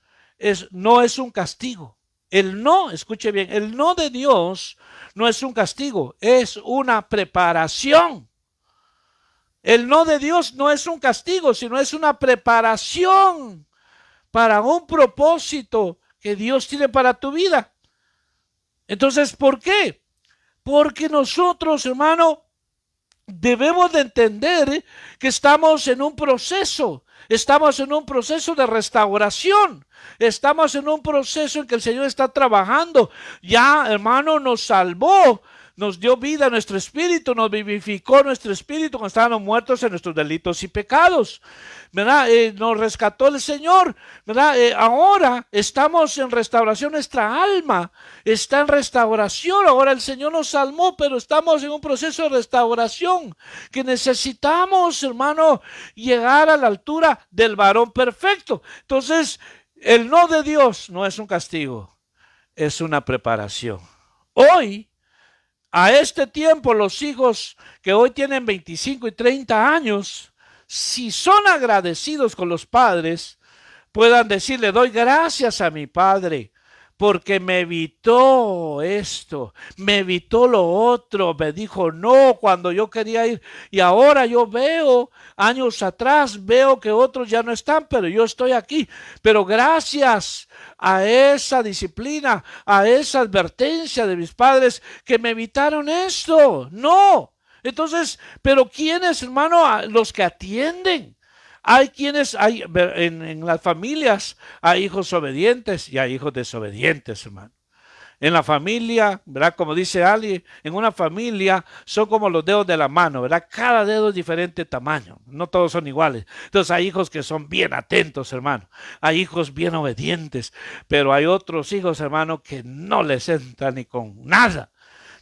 no es un castigo. El no, escuche bien, el no de Dios no es un castigo, es una preparación. El no de Dios no es un castigo, sino es una preparación para un propósito que Dios tiene para tu vida. Entonces, ¿por qué? Porque nosotros, hermano, debemos de entender que estamos en un proceso de restauración, estamos en un proceso en que el Señor está trabajando. Ya, hermano, nos salvó, nos dio vida a nuestro espíritu, nos vivificó nuestro espíritu cuando estábamos muertos en nuestros delitos y pecados, ¿verdad? Nos rescató el Señor, ¿verdad? Ahora estamos en restauración, nuestra alma está en restauración. Ahora el Señor nos salvó, pero estamos en un proceso de restauración que necesitamos, hermano, llegar a la altura del varón perfecto. Entonces, el no de Dios no es un castigo, es una preparación. Hoy, a este tiempo, los hijos que hoy tienen 25 y 30 años, si son agradecidos con los padres, puedan decirle, doy gracias a mi padre porque me evitó esto, me evitó lo otro, me dijo no cuando yo quería ir. Y ahora yo veo, años atrás, veo que otros ya no están, pero yo estoy aquí. Pero gracias a esa disciplina, a esa advertencia de mis padres que me evitaron esto. No. Entonces, pero ¿quiénes, hermano? Los que atienden. Hay quienes, hay en las familias, hay hijos obedientes y hay hijos desobedientes, hermano. En la familia, ¿verdad? Como dice Ali, en una familia son como los dedos de la mano, ¿verdad? Cada dedo es diferente tamaño, no todos son iguales. Entonces hay hijos que son bien atentos, hermano. Hay hijos bien obedientes, pero hay otros hijos, hermano, que no les entra ni con nada.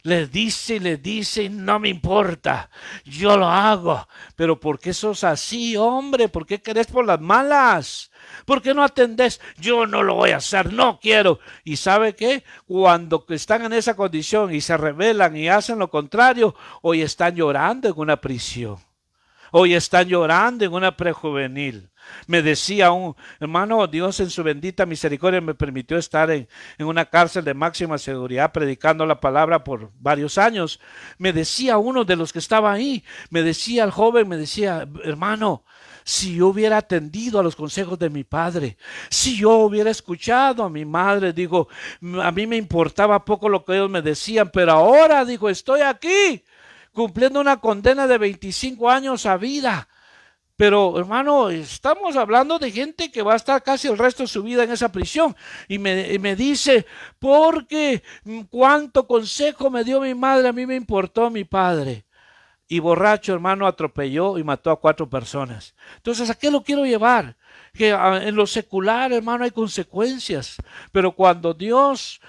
Les dice, y no me importa, yo lo hago. Pero ¿por qué sos así, hombre? ¿Por qué querés por las malas? ¿Por qué no atendés? Yo no lo voy a hacer, no quiero. ¿Y sabe qué? Cuando están en esa condición y se rebelan y hacen lo contrario, hoy están llorando en una prisión. Hoy están llorando en una prejuvenil. Me decía un hermano, Dios en su bendita misericordia me permitió estar en una cárcel de máxima seguridad predicando la palabra por varios años. Me decía uno de los que estaba ahí, me decía el joven, me decía, hermano, si yo hubiera atendido a los consejos de mi padre, si yo hubiera escuchado a mi madre, digo, a mí me importaba poco lo que ellos me decían, pero ahora, digo, estoy aquí cumpliendo una condena de 25 años a vida. Pero, hermano, estamos hablando de gente que va a estar casi el resto de su vida en esa prisión. Y me dice, porque cuánto consejo me dio mi madre, a mí me importó mi padre. Y borracho, hermano, atropelló y mató a 4 personas. Entonces, ¿a qué lo quiero llevar? Que en lo secular, hermano, hay consecuencias. Pero cuando Dios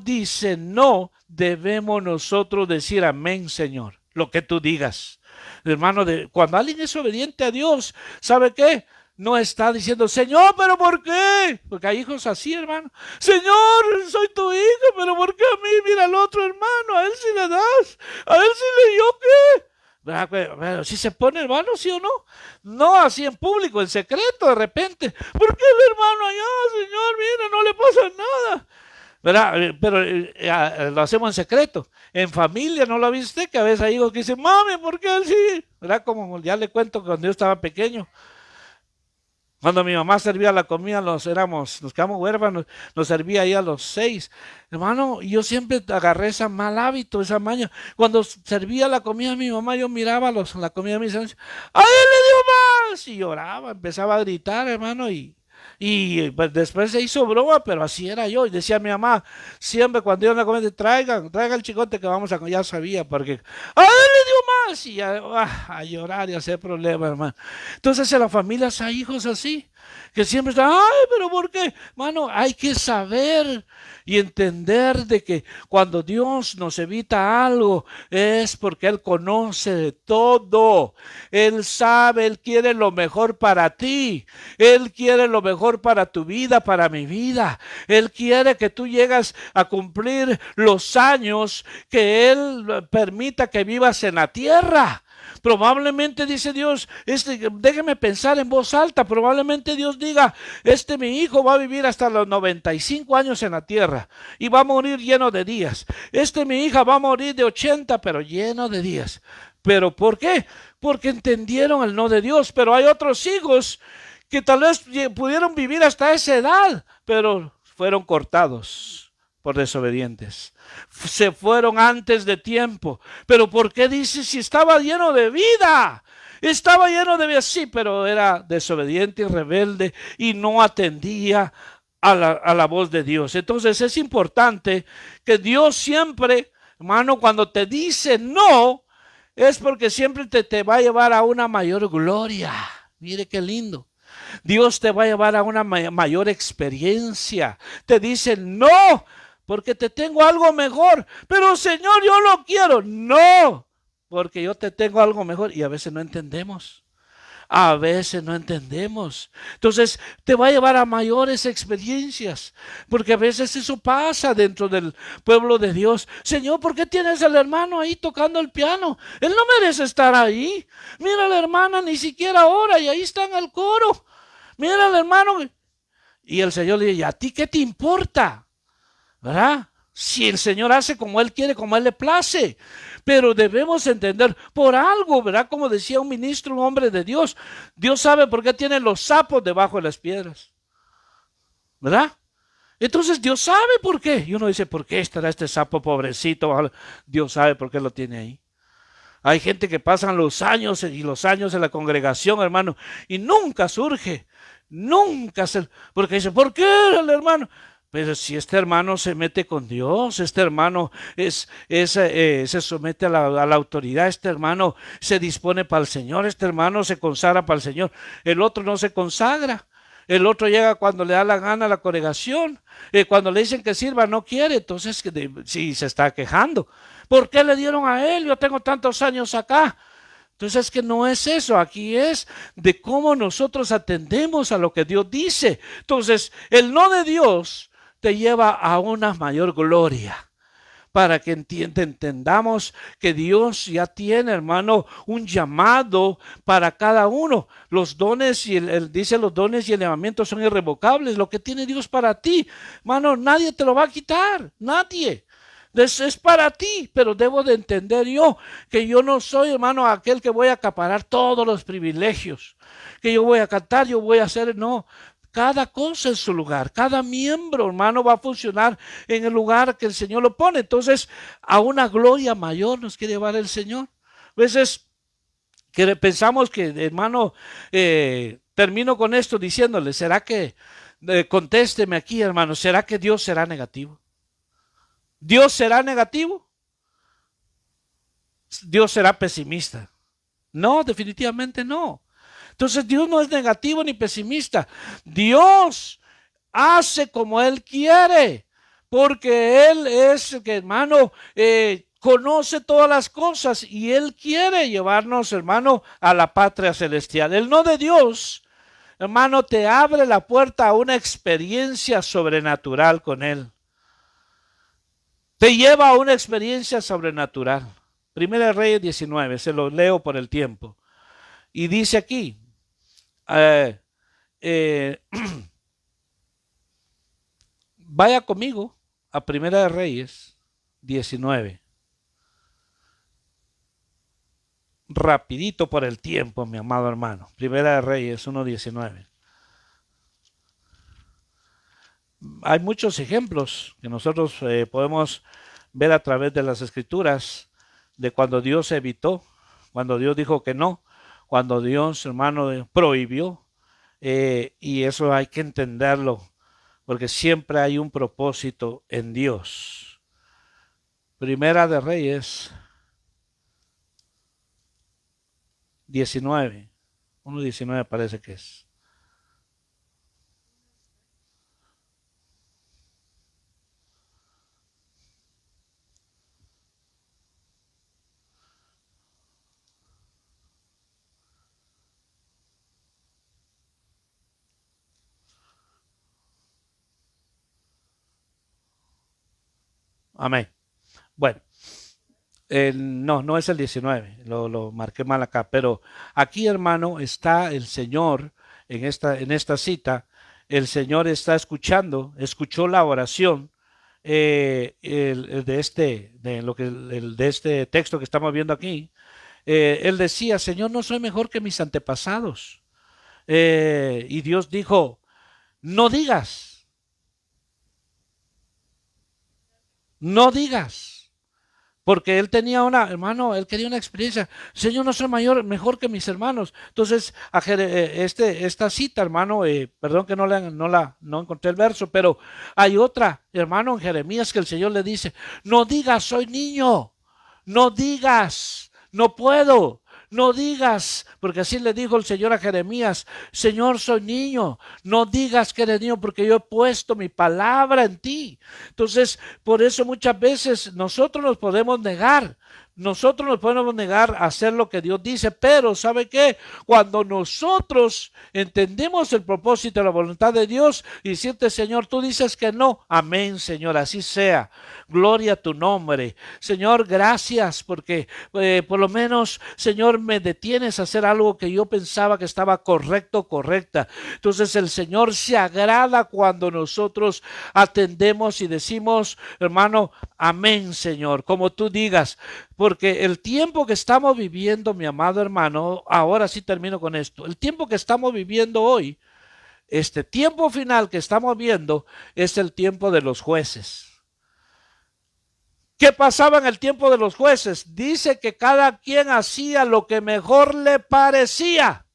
dice no, debemos nosotros decir amén, Señor, lo que tú digas. Hermano, cuando alguien es obediente a Dios, ¿sabe qué? No está diciendo, Señor, ¿pero por qué? Porque hay hijos así, hermano. Señor, soy tu hijo, ¿pero por qué a mí? Mira al otro hermano, a él sí le das, a él sí le dio qué. Pero si se pone, hermano, ¿sí o no? No así en público, en secreto, de repente. ¿Por qué el hermano allá, Señor? Mira, no le pasa nada. ¿Verdad? Pero lo hacemos en secreto. En familia, ¿no lo viste? Que a veces hay hijos que dicen, mami, ¿por qué él sí? ¿Verdad? Como ya le cuento cuando yo estaba pequeño. Cuando mi mamá servía la comida, nos quedamos huérfanos, nos servía ahí a los 6. Hermano, yo siempre agarré ese mal hábito, esa maña. Cuando servía la comida a mi mamá, yo miraba la comida de mis años, ¡a él le dio más! Y lloraba, empezaba a gritar, hermano, y pues después se hizo broma, pero así era yo. Y decía mi mamá, siempre cuando iban a comer, traigan el chicote que vamos a comer. Ya sabía, porque ¡a él le dio más! Y a llorar y a hacer problemas, hermano. Entonces en las familias hay hijos así, que siempre están, ¡ay, pero por qué! Mano, hay que saber y entender de que cuando Dios nos evita algo es porque Él conoce de todo. Él sabe, Él quiere lo mejor para ti. Él quiere lo mejor para tu vida, para mi vida. Él quiere que tú llegues a cumplir los años que Él permita que vivas en la tierra. Probablemente dice Dios, déjeme pensar en voz alta, probablemente Dios diga, mi hijo va a vivir hasta los 95 años en la tierra y va a morir lleno de días. Mi hija va a morir de 80, pero lleno de días. ¿Pero por qué? Porque entendieron el no de Dios, pero hay otros hijos que tal vez pudieron vivir hasta esa edad, pero fueron cortados por desobedientes. Se fueron antes de tiempo. ¿Pero por qué dice si estaba lleno de vida? Estaba lleno de vida, sí, pero era desobediente y rebelde y no atendía a la voz de Dios. Entonces es importante que Dios siempre, hermano, cuando te dice no, es porque siempre te va a llevar a una mayor gloria. Mire qué lindo. Dios te va a llevar a una mayor experiencia. Te dice no, porque te tengo algo mejor. Pero Señor, yo lo quiero. No, porque yo te tengo algo mejor. Y a veces no entendemos. A veces no entendemos. Entonces te va a llevar a mayores experiencias. Porque a veces eso pasa dentro del pueblo de Dios. Señor, ¿por qué tienes al hermano ahí tocando el piano? Él no merece estar ahí. Mira a la hermana, ni siquiera ora y ahí está en el coro. Mira al hermano. Y el Señor le dice, ¿a ti qué te importa? ¿verdad? Si el Señor hace como Él quiere, como Él le place. Pero debemos entender por algo, ¿verdad? Como decía un ministro, un hombre de Dios. Dios sabe por qué tienen los sapos debajo de las piedras, ¿verdad? Entonces Dios sabe por qué. Y uno dice, ¿por qué estará este sapo pobrecito? Dios sabe por qué lo tiene ahí. Hay gente que pasan los años y los años en la congregación, hermano, y nunca surge. Nunca se... Porque dice, ¿por qué el hermano? Pero si este hermano se mete con Dios, este hermano se somete a la autoridad, este hermano se dispone para el Señor, este hermano se consagra para el Señor, el otro no se consagra. El otro llega cuando le da la gana a la congregación. Cuando le dicen que sirva, no quiere. Entonces, sí, se está quejando. ¿Por qué le dieron a él? Yo tengo tantos años acá. Entonces, es que no es eso. Aquí es de cómo nosotros atendemos a lo que Dios dice. Entonces, el no de Dios te lleva a una mayor gloria. Para que entendamos que Dios ya tiene, hermano, un llamado para cada uno. Los dones, dice los dones y el llamamiento son irrevocables. Lo que tiene Dios para ti, hermano, nadie te lo va a quitar, nadie. Es para ti, pero debo de entender yo que yo no soy, hermano, aquel que voy a acaparar todos los privilegios, que yo voy a cantar, yo voy a hacer, no. Cada cosa en su lugar, cada miembro, hermano, va a funcionar en el lugar que el Señor lo pone. Entonces, a una gloria mayor nos quiere llevar el Señor. A veces que pensamos que, hermano, termino con esto diciéndole, ¿será que, contésteme aquí, hermano, ¿será que Dios será negativo? ¿Dios será negativo? ¿Dios será pesimista? No, definitivamente no. Entonces Dios no es negativo ni pesimista. Dios hace como Él quiere, porque Él es el que, hermano, conoce todas las cosas y Él quiere llevarnos, hermano, a la patria celestial. El no de Dios, hermano, te abre la puerta a una experiencia sobrenatural con Él. Te lleva a una experiencia sobrenatural. Primera de Reyes 19, se lo leo por el tiempo. Y dice aquí, vaya conmigo a Primera de Reyes 19. Rapidito por el tiempo, mi amado hermano. Primera de Reyes 1:19. Hay muchos ejemplos que nosotros podemos ver a través de las escrituras de cuando Dios evitó, cuando Dios dijo que no, cuando Dios, hermano, prohibió. Y eso hay que entenderlo, porque siempre hay un propósito en Dios. Primera de Reyes 19, 1:19 parece que es. Amén. Bueno, no es el 19, lo marqué mal acá, pero aquí, hermano, está el Señor en esta cita. El Señor está escuchó la oración de este texto que estamos viendo aquí. Él decía, Señor, no soy mejor que mis antepasados. Y Dios dijo, no digas, no digas. Porque él tenía él quería una experiencia. Señor, no soy mejor que mis hermanos. Entonces, esta cita, hermano, perdón que no encontré el verso, pero hay otra, hermano, en Jeremías que el Señor le dice, no digas, soy niño, no digas, no puedo. No digas, porque así le dijo el Señor a Jeremías, Señor, soy niño, no digas que eres niño porque yo he puesto mi palabra en ti. Entonces, por eso muchas veces nosotros nos podemos negar. nosotros nos podemos negar a hacer lo que Dios dice, pero ¿sabe qué? Cuando nosotros entendemos el propósito y la voluntad de Dios y decirte, Señor, tú dices que no, amén, Señor, así sea, gloria a tu nombre. Señor, gracias porque por lo menos, Señor, me detienes a hacer algo que yo pensaba que estaba correcto, correcta. Entonces el Señor se agrada cuando nosotros atendemos y decimos, hermano, amén, Señor, como tú digas, porque el tiempo que estamos viviendo, mi amado hermano, ahora sí termino con esto, el tiempo que estamos viviendo hoy, este tiempo final que estamos viendo es el tiempo de los jueces. ¿Qué pasaba en el tiempo de los jueces? Dice que cada quien hacía lo que mejor le parecía.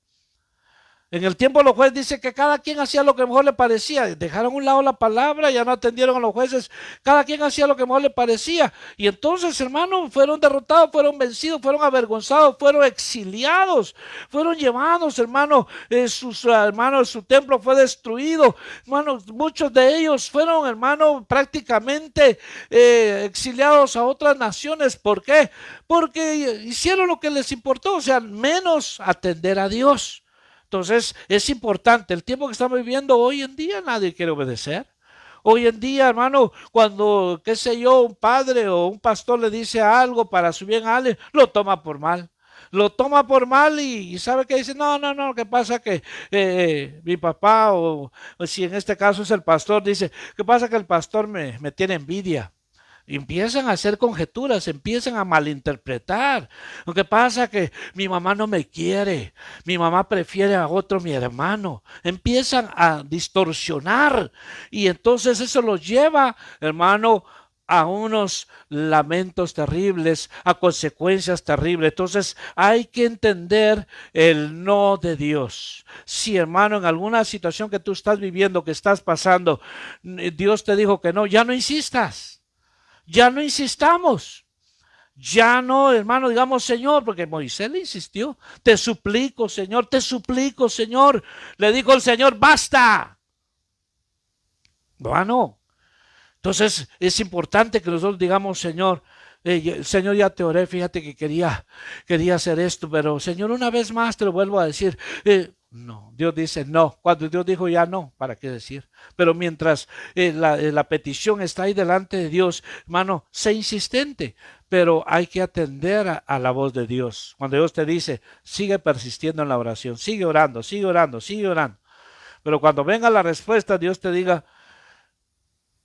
En el tiempo de los jueces dice que cada quien hacía lo que mejor le parecía. Dejaron a un lado la palabra, ya no atendieron a los jueces. Cada quien hacía lo que mejor le parecía. Y entonces, hermanos, fueron derrotados, fueron vencidos, fueron avergonzados, fueron exiliados, fueron llevados, hermanos, hermanos, su templo fue destruido. Hermanos, muchos de ellos fueron, hermanos, prácticamente exiliados a otras naciones. ¿Por qué? Porque hicieron lo que les importó, o sea, menos atender a Dios. Entonces es importante, el tiempo que estamos viviendo hoy en día nadie quiere obedecer. Hoy en día, hermano, cuando, qué sé yo, un padre o un pastor le dice algo para su bien a alguien, lo toma por mal. Lo toma por mal y sabe que dice, no, no, no, ¿qué pasa que mi papá o si en este caso es el pastor, dice, ¿qué pasa que el pastor me tiene envidia? Empiezan a hacer conjeturas, empiezan a malinterpretar. Lo que pasa es que mi mamá no me quiere, mi mamá prefiere a otro mi hermano. Empiezan a distorsionar y entonces eso los lleva, hermano, a unos lamentos terribles, a consecuencias terribles. Entonces hay que entender el no de Dios. Si, hermano, en alguna situación que tú estás viviendo, que estás pasando, Dios te dijo que no, ya no insistas. Ya no insistamos, ya no, hermano, digamos, Señor, porque Moisés le insistió, te suplico, Señor, le dijo el Señor, basta. Bueno, entonces es importante que nosotros digamos, Señor, Señor, ya te oré, fíjate que quería hacer esto, pero Señor, una vez más te lo vuelvo a decir, no, Dios dice no. Cuando Dios dijo ya no, ¿para qué decir? Pero mientras la petición está ahí delante de Dios, hermano, sé insistente, pero hay que atender a la voz de Dios. Cuando Dios te dice, sigue persistiendo en la oración, sigue orando, sigue orando, sigue orando. Pero cuando venga la respuesta, Dios te diga,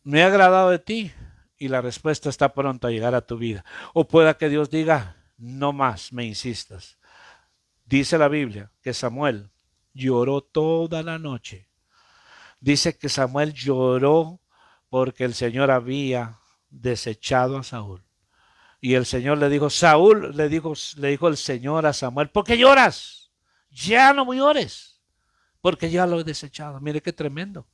me he agradado de ti y la respuesta está pronto a llegar a tu vida. O pueda que Dios diga, no más me insistas. Dice la Biblia que Samuel lloró toda la noche. Dice que Samuel lloró porque el Señor había desechado a Saúl. Y el Señor le dijo, Saúl, le dijo el Señor a Samuel, ¿por qué lloras? Ya no llores, porque ya lo he desechado. Mire qué tremendo.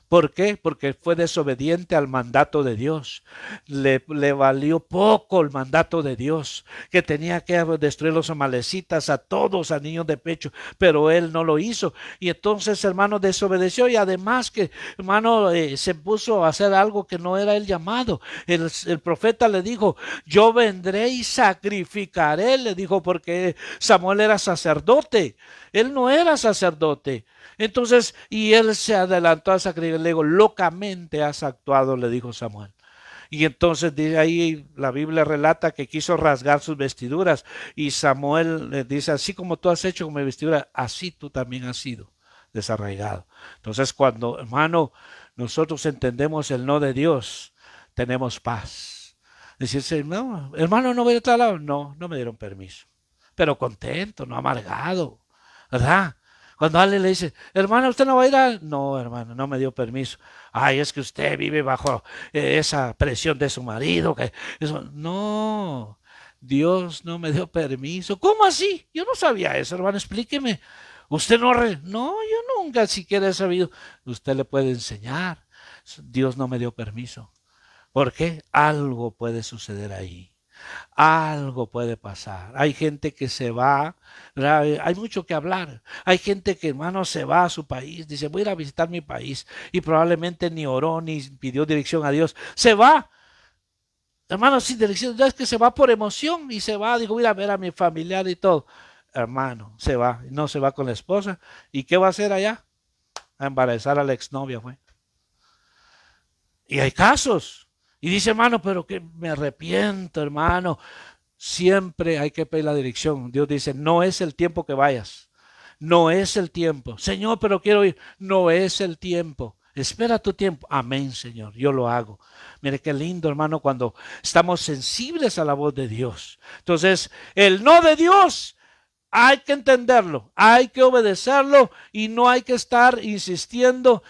¿Por qué? Porque fue desobediente al mandato de Dios. Le valió poco el mandato de Dios, que tenía que destruir los amalecitas a todos, a niños de pecho, pero él no lo hizo. Y entonces, hermano, desobedeció y además que, hermano, se puso a hacer algo que no era el llamado. El profeta le dijo, yo vendré y sacrificaré, le dijo, porque Samuel era sacerdote. Él no era sacerdote. Entonces, y él se adelantó a sacrificar, le digo, locamente has actuado, le dijo Samuel. Y entonces de ahí la Biblia relata que quiso rasgar sus vestiduras y Samuel le dice, así como tú has hecho con mi vestidura, así tú también has sido desarraigado. Entonces cuando, hermano, nosotros entendemos el no de Dios, tenemos paz. Decirse, no, hermano, no voy a otro lado. No, no me dieron permiso. Pero contento, no amargado, ¿verdad? Cuando alguien le dice, hermano, ¿usted no va a ir a...? No, hermano, no me dio permiso. Ay, es que usted vive bajo esa presión de su marido. Que eso... No, Dios no me dio permiso. ¿Cómo así? Yo no sabía eso, hermano, explíqueme. Usted no... No, yo nunca siquiera he sabido. Usted le puede enseñar. Dios no me dio permiso. ¿Por qué? Algo puede suceder ahí. Algo puede pasar. Hay gente que se va, hay mucho que hablar. Hay gente que, hermano, se va a su país, dice, voy a ir a visitar mi país y probablemente ni oró ni pidió dirección a Dios. Se va Hermano, sin dirección, ya es que se va por emoción y se va, dijo, voy a ir a ver a mi familiar y todo. Hermano, se va, no se va con la esposa. ¿Y qué va a hacer allá? A embarazar a la exnovia, fue. Y hay casos. Y dice, hermano, pero que me arrepiento, hermano. Siempre hay que pedir la dirección. Dios dice, no es el tiempo que vayas. No es el tiempo. Señor, pero quiero ir. No es el tiempo. Espera tu tiempo. Amén, Señor. Yo lo hago. Mire qué lindo, hermano, cuando estamos sensibles a la voz de Dios. Entonces, el no de Dios hay que entenderlo, hay que obedecerlo y no hay que estar insistiendo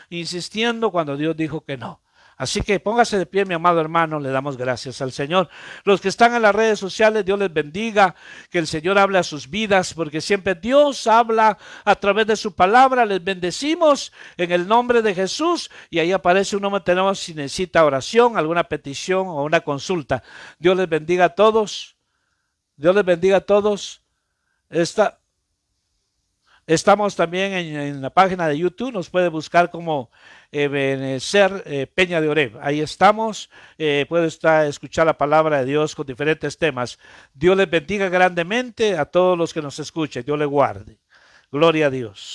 cuando Dios dijo que no. Así que póngase de pie, mi amado hermano, le damos gracias al Señor. Los que están en las redes sociales, Dios les bendiga, que el Señor hable a sus vidas, porque siempre Dios habla a través de su palabra. Les bendecimos en el nombre de Jesús y ahí aparece un nombre, tenemos si necesita oración, alguna petición o una consulta. Dios les bendiga a todos, Dios les bendiga a todos. Esta, Estamos también en la página de YouTube, nos puede buscar como Ebenezer Peña de Oreb. Ahí estamos, puede escuchar la palabra de Dios con diferentes temas. Dios les bendiga grandemente a todos los que nos escuchen, Dios les guarde. Gloria a Dios.